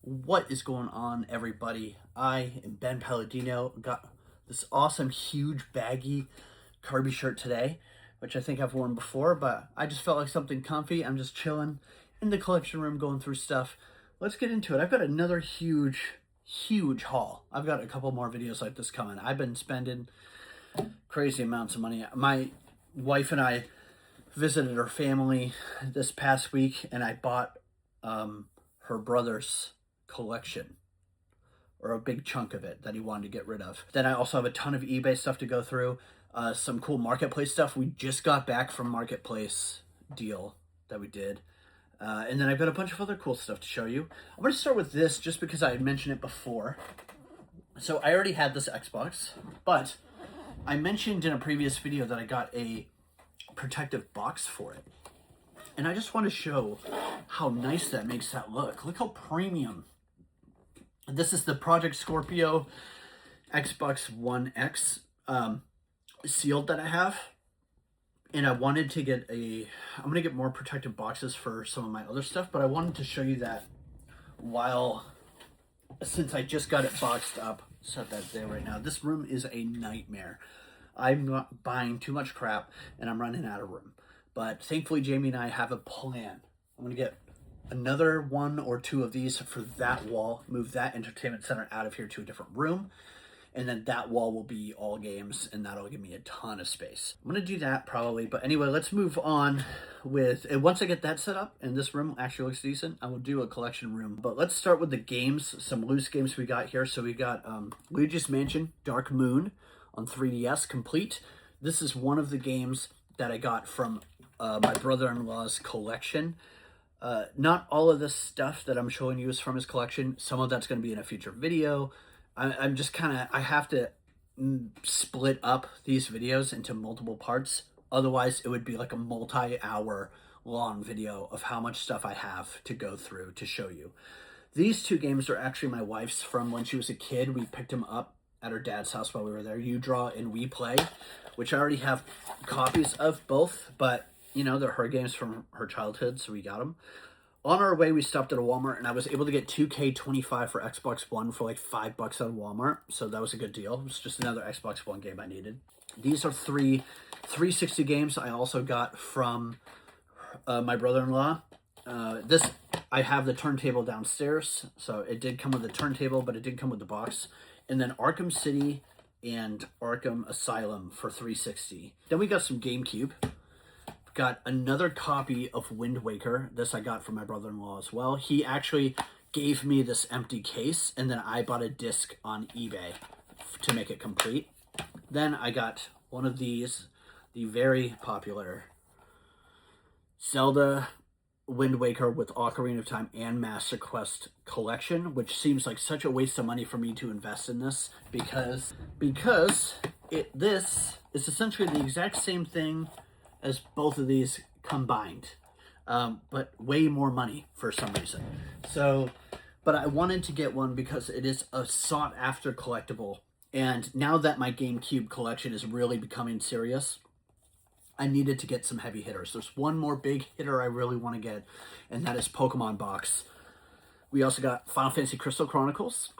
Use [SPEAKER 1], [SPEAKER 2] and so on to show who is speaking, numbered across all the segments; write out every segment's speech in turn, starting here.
[SPEAKER 1] What is going on, everybody? I am Ben Palladino. Got this awesome, huge, baggy Kirby shirt today, which I think I've worn before, but I just felt like something comfy. I'm just chilling in the collection room going through stuff. Let's get into it. I've got another huge haul. I've got a couple more videos like this coming. I've been spending crazy amounts of money. My wife and I visited her family this past week, and I bought her brother's collection, or a big chunk of it that he wanted to get rid of. Then I also have a ton of eBay stuff to go through, some cool Marketplace stuff. We just got back from Marketplace deal that we did. And then I've got a bunch of other cool stuff to show you. I'm going to start with this just because I had mentioned it before. So I already had this Xbox, but I mentioned in a previous video that I got a protective box for it. And I just want to show how nice that makes that look. Look how premium. This is the Project Scorpio Xbox One X sealed that I have. And I wanted to get I'm going to get more protective boxes for some of my other stuff, but I wanted to show you that since I just got it boxed up, set that there right now. This room is a nightmare. I'm not buying too much crap and I'm running out of room. But thankfully, Jamie and I have a plan. I'm going to get another one or two of these for that wall, move that entertainment center out of here to a different room, and then that wall will be all games, and that'll give me a ton of space. I'm going to do that probably, but anyway, let's move on with, and once I get that set up, and this room actually looks decent, I will do a collection room. But let's start with the games, some loose games we got here. So we got Luigi's Mansion Dark Moon on 3DS complete. This is one of the games that I got from my brother-in-law's collection. Not all of this stuff that I'm showing you is from his collection. Some of that's going to be in a future video. I'm just I have to split up these videos into multiple parts. Otherwise, it would be like a multi-hour long video of how much stuff I have to go through to show you. These two games are actually my wife's from when she was a kid. We picked them up at her dad's house while we were there. You Draw and We Play, which I already have copies of both, but you know, they're her games from her childhood, so we got them. On our way, we stopped at a Walmart, and I was able to get 2K25 for Xbox One for like $5 at Walmart, so that was a good deal. It was just another Xbox One game I needed. These are three 360 games I also got from my brother-in-law. I have the turntable downstairs, so it did come with the turntable, but it did come with the box. And then Arkham City and Arkham Asylum for 360. Then we got some GameCube. Got another copy of Wind Waker. This I got from my brother-in-law as well. He actually gave me this empty case, and then I bought a disc on eBay to make it complete. Then I got one of these, the very popular Zelda Wind Waker with Ocarina of Time and Master Quest collection, which seems like such a waste of money for me to invest in this because this is essentially the exact same thing as both of these combined, but way more money for some reason. So, but I wanted to get one because it is a sought-after collectible, and now that my GameCube collection is really becoming serious, I needed to get some heavy hitters. There's one more big hitter I really want to get, and that is Pokemon Box. We also got Final Fantasy Crystal Chronicles.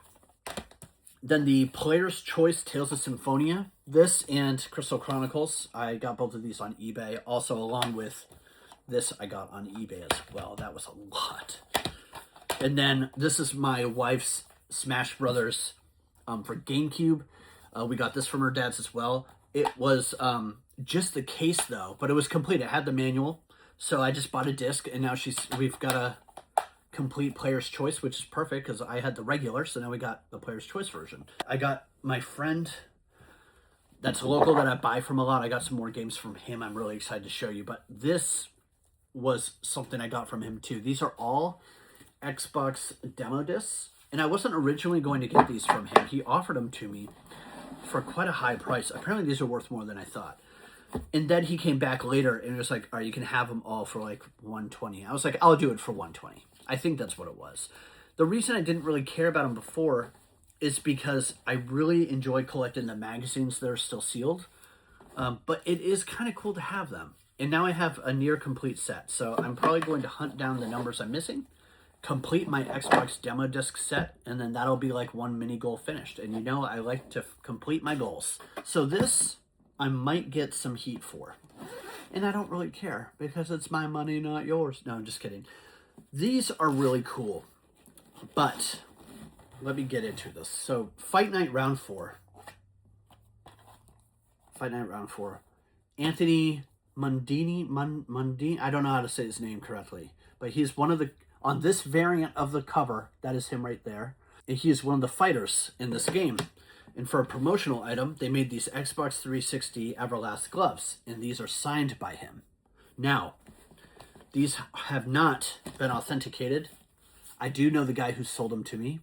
[SPEAKER 1] Then the Player's Choice Tales of Symphonia. This and Crystal Chronicles. I got both of these on eBay. Also, along with this, I got on eBay as well. That was a lot. And then this is my wife's Smash Brothers for GameCube. We got this from her dad's as well. It was just the case, though, but it was complete. It had the manual. So I just bought a disc, and now we've got a complete Player's Choice, which is perfect because I had the regular, so now we got the Player's Choice version. I got my friend that's local that I buy from a lot. I got some more games from him I'm really excited to show you, but this was something I got from him too. These are all Xbox demo discs, and I wasn't originally going to get these from him. He offered them to me for quite a high price. Apparently these are worth more than I thought. And then he came back later and was like, all right, you can have them all for like $120. I was like, I'll do it for $120. I think that's what it was. The reason I didn't really care about them before is because I really enjoy collecting the magazines that are still sealed. But it is kind of cool to have them. And now I have a near complete set. So I'm probably going to hunt down the numbers I'm missing complete my Xbox demo disc set, and then that'll be like one mini goal finished. And you know, I like to complete my goals. So this, I might get some heat for. And I don't really care because it's my money, not yours. No, I'm just kidding. These are really cool, but let me get into this. So Fight Night Round 4. Fight Night Round 4. Anthony Mundini, I don't know how to say his name correctly, but he's one of the, on this variant of the cover, that is him right there. And he is one of the fighters in this game. And for a promotional item, they made these Xbox 360 Everlast gloves, and these are signed by him. Now, these have not been authenticated. I do know the guy who sold them to me.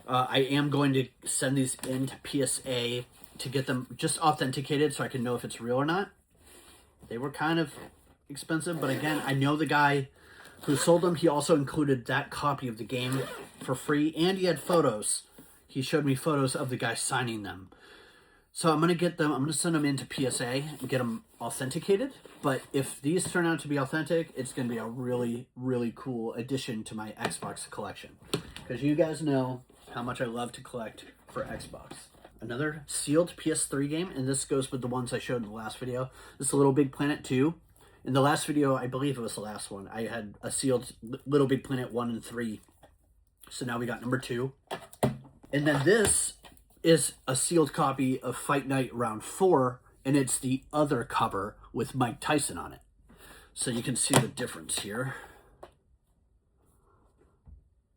[SPEAKER 1] I am going to send these in to PSA to get them just authenticated so I can know if it's real or not. They were kind of expensive, but again, I know the guy who sold them. He also included that copy of the game for free, and he had photos. He showed me photos of the guy signing them. So I'm going to get them, I'm going to send them into PSA and get them authenticated. But if these turn out to be authentic, it's going to be a really, really cool addition to my Xbox collection. Because you guys know how much I love to collect for Xbox. Another sealed PS3 game, and this goes with the ones I showed in the last video. This is Little Big Planet 2. In the last video, I believe it was the last one, I had a sealed Little Big Planet 1 and 3. So now we got number 2. And then this is a sealed copy of Fight Night Round 4, and it's the other cover with Mike Tyson on it. So you can see the difference here.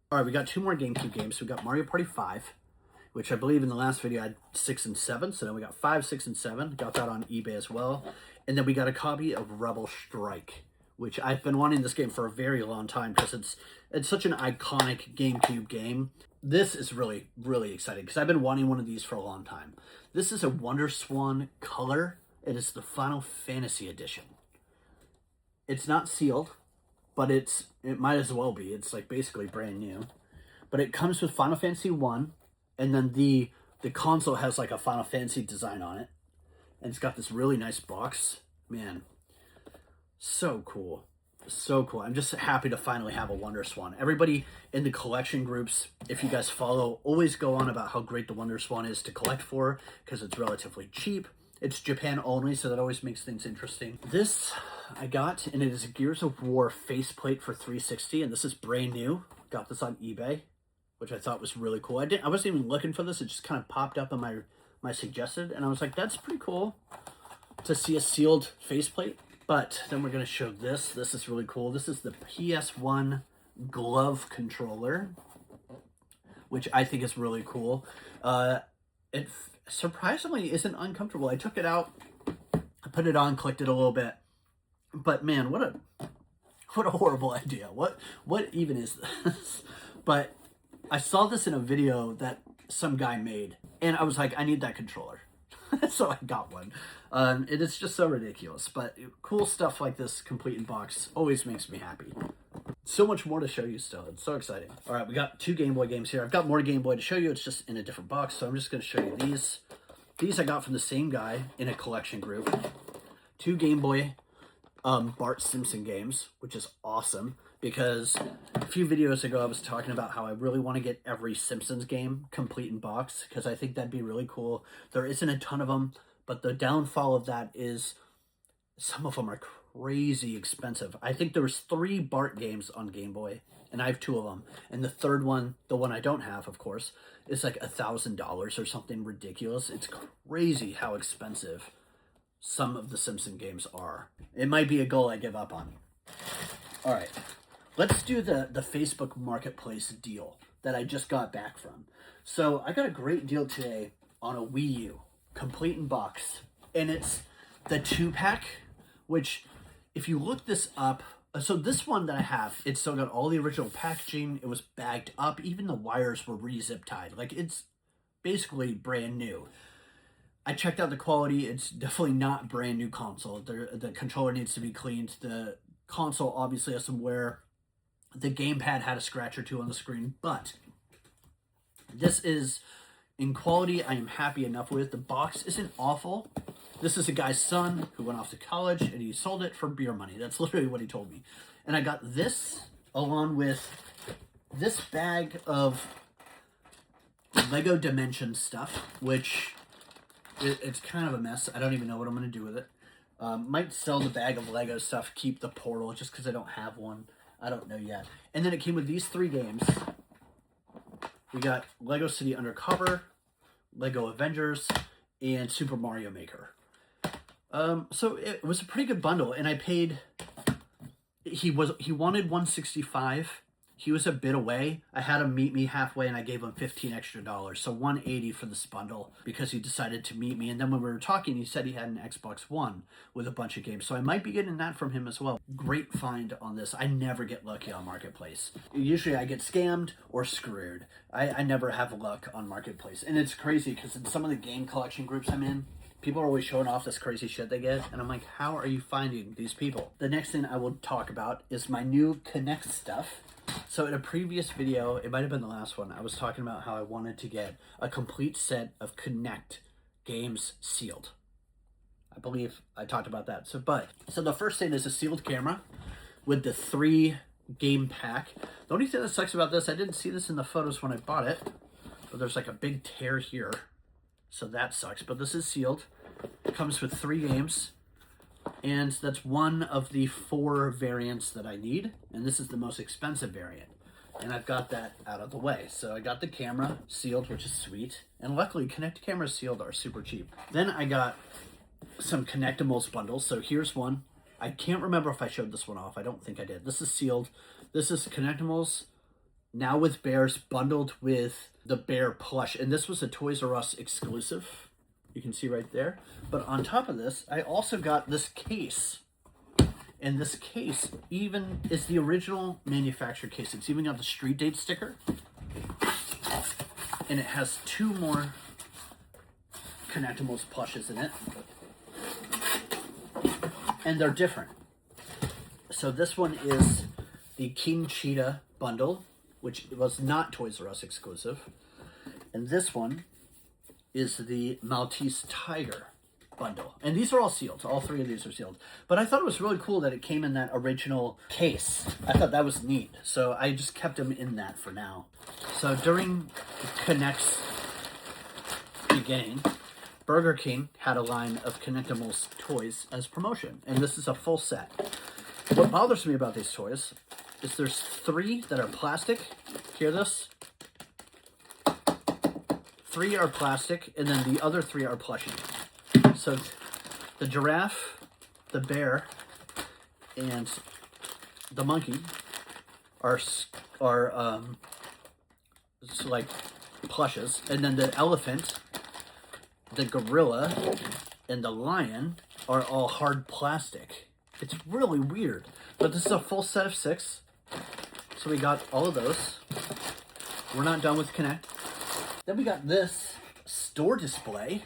[SPEAKER 1] All right, we got 2 more GameCube games. We got Mario Party 5, which I believe in the last video I had 6 and 7. So now we got 5, 6, and 7. Got that on eBay as well. And then we got a copy of Rebel Strike, which I've been wanting this game for a very long time because it's such an iconic GameCube game. This is really, really exciting because I've been wanting one of these for a long time. This is a Wonder Swan color. It is the Final Fantasy edition. It's not sealed, but it might as well be. It's like basically brand new. But it comes with Final Fantasy 1, and then the console has like a Final Fantasy design on it. And it's got this really nice box. Man, so cool. So cool. I'm just happy to finally have a Wonder Swan. Everybody in the collection groups, if you guys follow, always go on about how great the Wonder Swan is to collect for because it's relatively cheap. It's Japan only, so that always makes things interesting. This I got, and it is a Gears of War faceplate for 360, and this is brand new. Got this on eBay, which I thought was really cool. I wasn't even looking for this. It just kind of popped up in my suggested, and I was like, that's pretty cool to see a sealed faceplate. But then we're going to show this. This is really cool. This is the PS1 glove controller, which I think is really cool. It surprisingly isn't uncomfortable. I took it out, I put it on, clicked it a little bit. But man, what a horrible idea. What even is this? But I saw this in a video that some guy made, and I was like, I need that controller. So I got one. It is just so ridiculous, but cool stuff like this complete in box always makes me happy. So much more to show you still. It's so exciting. All right, we got 2 Game Boy games here. I've got more Game Boy to show you. It's just in a different box, so I'm just going to show you these. These I got from the same guy in a collection group. 2 Game Boy Bart Simpson games, which is awesome because a few videos ago I was talking about how I really want to get every Simpsons game complete in box because I think that'd be really cool. There isn't a ton of them, but the downfall of that is some of them are crazy expensive. I think there was 3 Bart games on Game Boy, and I have 2 of them. And the third one, the one I don't have, of course, is like $1,000 or something ridiculous. It's crazy how expensive some of the Simpson games are. It might be a goal I give up on. All right, let's do the Facebook Marketplace deal that I just got back from. So I got a great deal today on a Wii U, complete in box. And it's the 2-pack, which if you look this up, so this one that I have, it's still got all the original packaging. It was bagged up. Even the wires were re-zip tied. Like, it's basically brand new. I checked out the quality. It's definitely not brand new console. The controller needs to be cleaned. The console obviously has some wear. The gamepad had a scratch or 2 on the screen, but this is in quality I am happy enough with. The box isn't awful. This is a guy's son who went off to college and he sold it for beer money. That's literally what he told me. And I got this along with this bag of Lego Dimensions stuff, which it's kind of a mess. I don't even know what I'm going to do with it. Might sell the bag of Lego stuff, keep the Portal, just because I don't have one. I don't know yet. And then it came with these 3 games. We got Lego City Undercover, Lego Avengers, and Super Mario Maker. So it was a pretty good bundle, and I paid... He wanted $165. He was a bit away. I had him meet me halfway, and I gave him $15 extra. So $180 for this bundle because he decided to meet me. And then when we were talking, he said he had an Xbox One with a bunch of games. So I might be getting that from him as well. Great find on this. I never get lucky on Marketplace. Usually I get scammed or screwed. I never have luck on Marketplace. And it's crazy because in some of the game collection groups I'm in, people are always showing off this crazy shit they get, and I'm like, how are you finding these people? The next thing I will talk about is my new Connect stuff. So in a previous video, it might have been the last one, I was talking about how I wanted to get a complete set of Connect games sealed. I believe I talked about that. So the first thing is a sealed camera with the 3 game pack. The only thing that sucks about this, I didn't see this in the photos when I bought it, but there's like a big tear here. So that sucks, but this is sealed. It comes with 3 games, and that's one of the 4 variants that I need, and this is the most expensive variant. And I've got that out of the way. So I got the camera sealed, which is sweet, and luckily Connect cameras sealed are super cheap. Then I got some Connectimals bundles. So here's one. I can't remember if I showed this one off. I don't think I did. This is sealed. This is Connectimals Now with Bears bundled with the bear plush, and this was a Toys R Us exclusive. You can see right there. But on top of this, I also got this case. And this case even is the original manufacturer case. It's even got the street date sticker. And it has 2 more Connectimals plushes in it. And they're different. So this one is the King Cheetah bundle, which was not Toys R Us exclusive. And this one is the Maltese Tiger bundle. And these are all sealed. All 3 of these are sealed. But I thought it was really cool that it came in that original case. I thought that was neat. So I just kept them in that for now. So during Connect's beginning, Burger King had a line of Connectimals toys as promotion. And this is a full set. What bothers me about these toys is there's 3 that are plastic. Hear this? 3 are plastic, and then the other 3 are plushie. So the giraffe, the bear, and the monkey are like plushes, and then the elephant, the gorilla, and the lion are all hard plastic. It's really weird, but this is a full set of 6. So we got all of those. We're not done with Connect. Then we got this store display.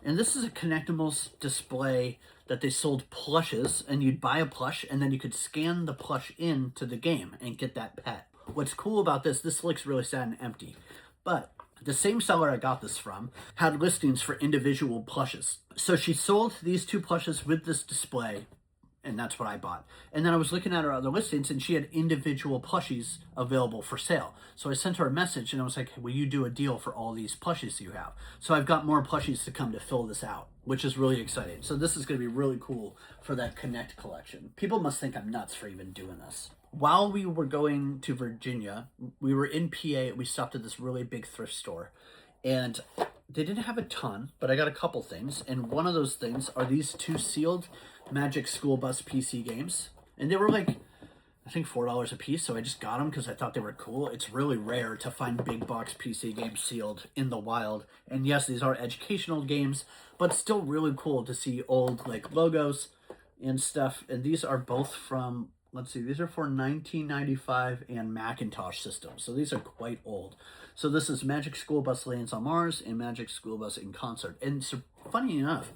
[SPEAKER 1] And this is a Connectimals display that they sold plushes, and you'd buy a plush, and then you could scan the plush into the game and get that pet. What's cool about this looks really sad and empty, but the same seller I got this from had listings for individual plushes. So she sold these 2 plushes with this display, and that's what I bought. And then I was looking at her other listings, and she had individual plushies available for sale. So I sent her a message, and I was like, will you do a deal for all these plushies you have? So I've got more plushies to come to fill this out, which is really exciting. So this is going to be really cool for that Connect collection. People must think I'm nuts for even doing this. While we were going to Virginia, we were in PA, we stopped at this really big thrift store. And they didn't have a ton, but I got a couple things. And one of those things are these 2 sealed Magic School Bus PC games. And they were like, I think $4 a piece, so I just got them because I thought they were cool. It's really rare to find big box PC games sealed in the wild. And yes, these are educational games, but still really cool to see old like logos and stuff. And these are both from, let's see, these are for 1995 and Macintosh systems. So these are quite old. So this is Magic School Bus Lands on Mars and Magic School Bus in Concert. And so, funny enough,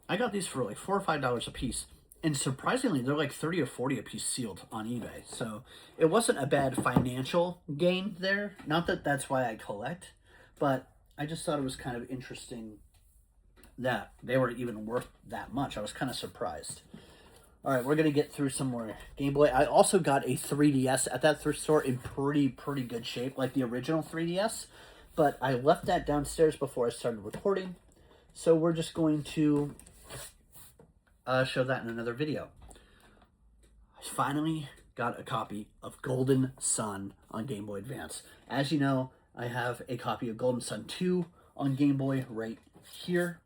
[SPEAKER 1] I got these for like $4 or $5 a piece. And surprisingly, they're like 30 or 40 a piece sealed on eBay. So it wasn't a bad financial gain there. Not that that's why I collect, but I just thought it was kind of interesting that they were even worth that much. I was kind of surprised. All right, we're going to get through some more Game Boy. I also got a 3DS at that thrift store in pretty good shape, like the original 3DS. But I left that downstairs before I started recording. So we're just going to show that in another video. I finally got a copy of Golden Sun on Game Boy Advance. As you know, I have a copy of Golden Sun 2 on Game Boy right here,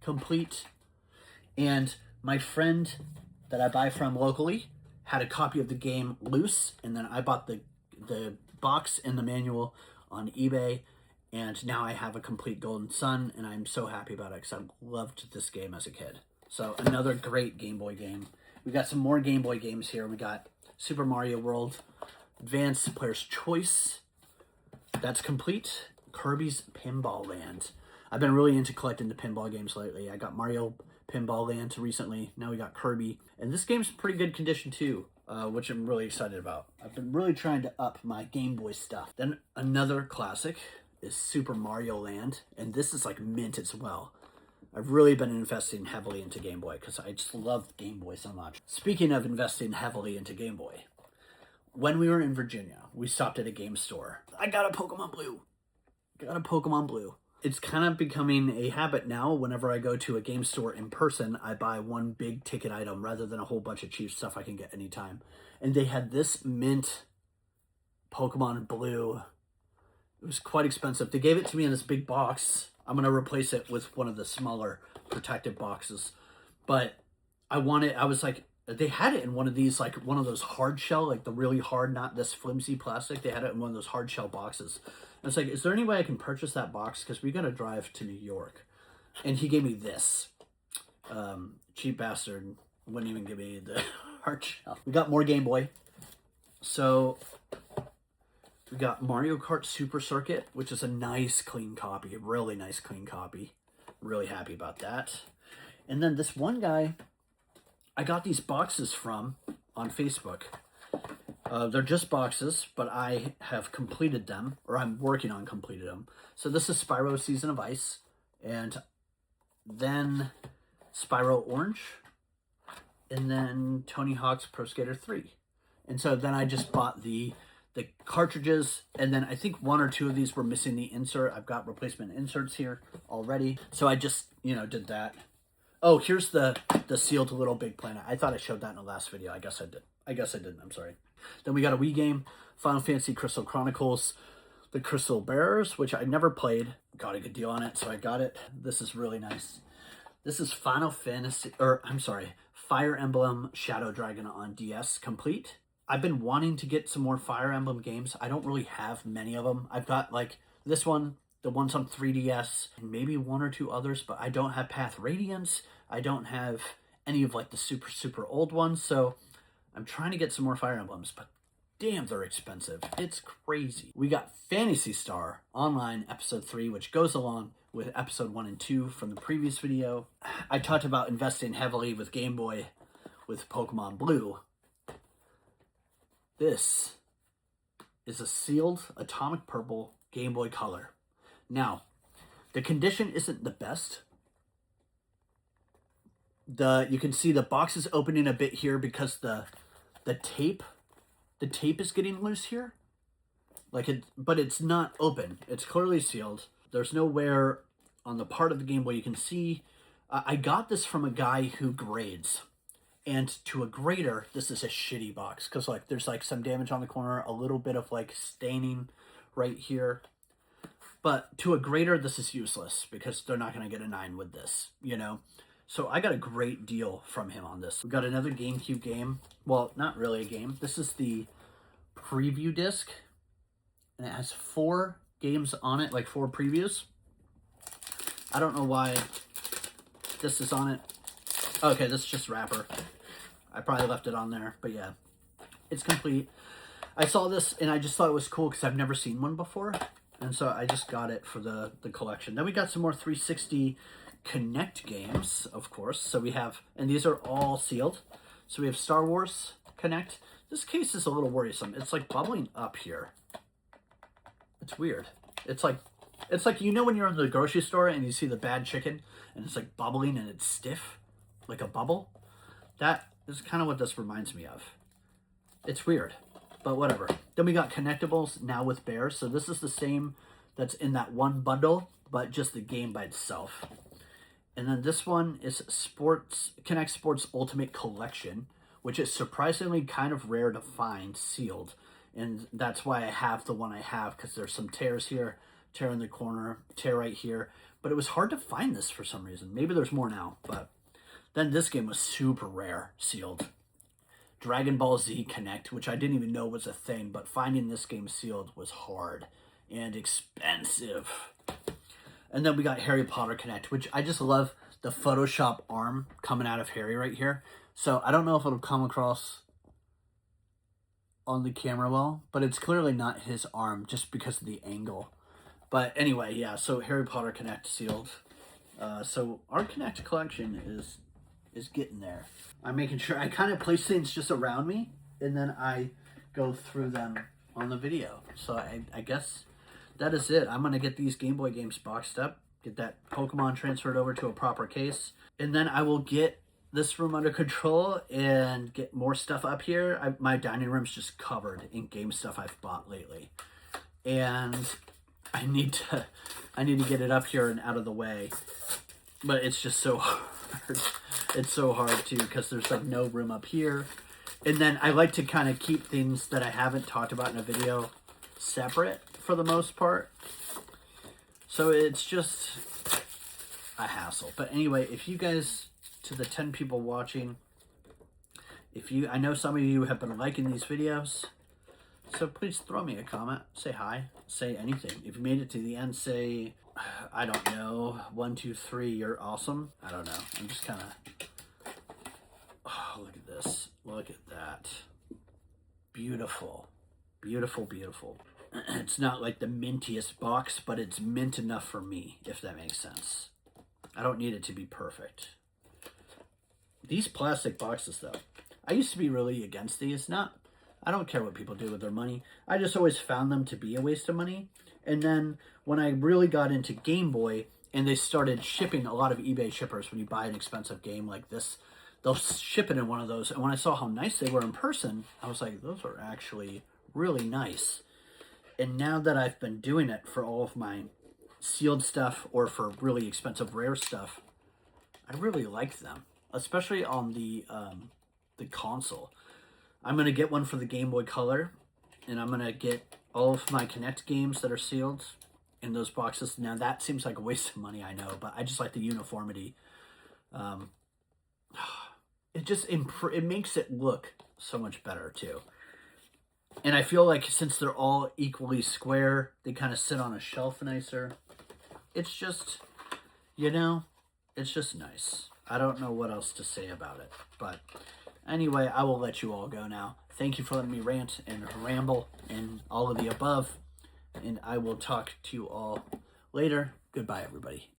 [SPEAKER 1] complete. And my friend that I buy from locally had a copy of the game loose, and then I bought the box and the manual on eBay, and now I have a complete Golden Sun, and I'm so happy about it because I loved this game as a kid. So another great Game Boy game. We got some more Game Boy games here. We got Super Mario World, Advanced Player's Choice. That's complete. Kirby's Pinball Land. I've been really into collecting the pinball games lately. I got Mario Pinball Land recently. Now we got Kirby. And this game's in pretty good condition too, which I'm really excited about. I've been really trying to up my Game Boy stuff. Then another classic is Super Mario Land. And this is like mint as well. I've really been investing heavily into Game Boy because I just love Game Boy so much. Speaking of investing heavily into Game Boy, when we were in Virginia, we stopped at a game store. I got a Pokemon Blue. It's kind of becoming a habit now. Whenever I go to a game store in person, I buy one big ticket item rather than a whole bunch of cheap stuff I can get anytime. And they had this mint Pokemon Blue. It was quite expensive. They gave it to me in this big box. I'm going to replace it with one of the smaller protective boxes. But I was like, they had it in one of these, like one of those hard shell, like the really hard, not this flimsy plastic. They had it in one of those hard shell boxes. I was like, is there any way I can purchase that box? Because we got to drive to New York. And he gave me this. Cheap bastard wouldn't even give me the hard shell. We got more Game Boy. So we got Mario Kart Super Circuit, which is a nice, clean copy. A really nice, clean copy. Really happy about that. And then this one guy I got these boxes from on Facebook. They're just boxes, but I have completed them, or I'm working on completing them. So this is Spyro Season of Ice, and then Spyro Orange, and then Tony Hawk's Pro Skater 3. And so then I just bought the cartridges, and then I think one or two of these were missing the insert. I've got replacement inserts here already. So I just, did that. Oh, here's the sealed Little Big Planet. I thought I showed that in the last video. I guess I did. I didn't. I'm sorry. Then we got a Wii game, Final Fantasy Crystal Chronicles, the Crystal Bearers, which I never played. Got a good deal on it, so I got it. This is really nice. This is Fire Emblem Shadow Dragon on DS complete. I've been wanting to get some more Fire Emblem games. I don't really have many of them. I've got like this one, the ones on 3DS, and maybe one or two others, but I don't have Path Radiance. I don't have any of like the super old ones, so I'm trying to get some more Fire Emblems, but damn, they're expensive. It's crazy. We got Phantasy Star Online Episode 3, which goes along with Episode 1 and 2 from the previous video. I talked about investing heavily with Game Boy with Pokemon Blue. This is a sealed Atomic Purple Game Boy Color. Now, the condition isn't the best. You can see the box is opening a bit here because the tape is getting loose here. But it's not open. It's clearly sealed. There's nowhere on the part of the Game Boy you can see. I got this from a guy who grades. And to a grader, this is a shitty box. Because there's some damage on the corner. A little bit of staining right here. But to a grader, this is useless. Because they're not going to get a 9 with this. So I got a great deal from him on this. We got another GameCube game. Well, not really a game. This is the preview disc. And it has 4 games on it, 4 previews. I don't know why this is on it. Okay, this is just wrapper. I probably left it on there, but yeah. It's complete. I saw this and I just thought it was cool because I've never seen one before. And so I just got it for the collection. Then we got some more 360 Connect games, of course. So we have, and these are all sealed. So we have Star Wars Connect. This case is a little worrisome. It's bubbling up here. It's weird. It's like when you're in the grocery store and you see the bad chicken and it's bubbling and it's stiff, like a bubble. That This is kind of what this reminds me of. It's weird, but whatever. Then we got connectables now with bears. So this is the same that's in that one bundle, but just the game by itself. And then this one is Connect Sports Ultimate Collection, which is surprisingly kind of rare to find sealed. And that's why I have the one I have, because there's some tears here, tear in the corner, tear right here. But it was hard to find this for some reason. Maybe there's more now, but then this game was super rare, sealed. Dragon Ball Z Connect, which I didn't even know was a thing, but finding this game sealed was hard and expensive. And then we got Harry Potter Connect, which I just love the Photoshop arm coming out of Harry right here. So I don't know if it'll come across on the camera well, but it's clearly not his arm just because of the angle. But anyway, yeah, so Harry Potter Connect sealed. So our Connect collection is getting there. I'm making sure I kind of place things just around me, and then I go through them on the video. So I guess that is it. I'm going to get these Game Boy games boxed up, get that Pokemon transferred over to a proper case, and then I will get this room under control and get more stuff up here. My dining room's just covered in game stuff I've bought lately. And I need to get it up here and out of the way. But it's just so hard. It's so hard too, because there's like no room up here. And then I like to kind of keep things that I haven't talked about in a video separate for the most part. So it's just a hassle. But anyway, if you guys, to the 10 people watching, I know some of you have been liking these videos, so please throw me a comment, say hi, say anything. If you made it to the end, say, I don't know, 1, 2, 3, you're awesome. I don't know. I'm just kind of, oh, look at this. Look at that. Beautiful. Beautiful, beautiful. It's not like the mintiest box, but it's mint enough for me, if that makes sense. I don't need it to be perfect. These plastic boxes, though, I used to be really against these. I don't care what people do with their money. I just always found them to be a waste of money. And then when I really got into Game Boy, and they started shipping, a lot of eBay shippers, when you buy an expensive game like this, they'll ship it in one of those. And when I saw how nice they were in person, I was like, those are actually really nice. And now that I've been doing it for all of my sealed stuff or for really expensive rare stuff, I really like them, especially on the console. I'm going to get one for the Game Boy Color, and I'm going to get all of my Connect games that are sealed in those boxes. Now, that seems like a waste of money, I know, but I just like the uniformity. It makes it look so much better, too. And I feel like since they're all equally square, they kind of sit on a shelf nicer. It's just, it's just nice. I don't know what else to say about it. But anyway, I will let you all go now. Thank you for letting me rant and ramble and all of the above. And I will talk to you all later. Goodbye, everybody.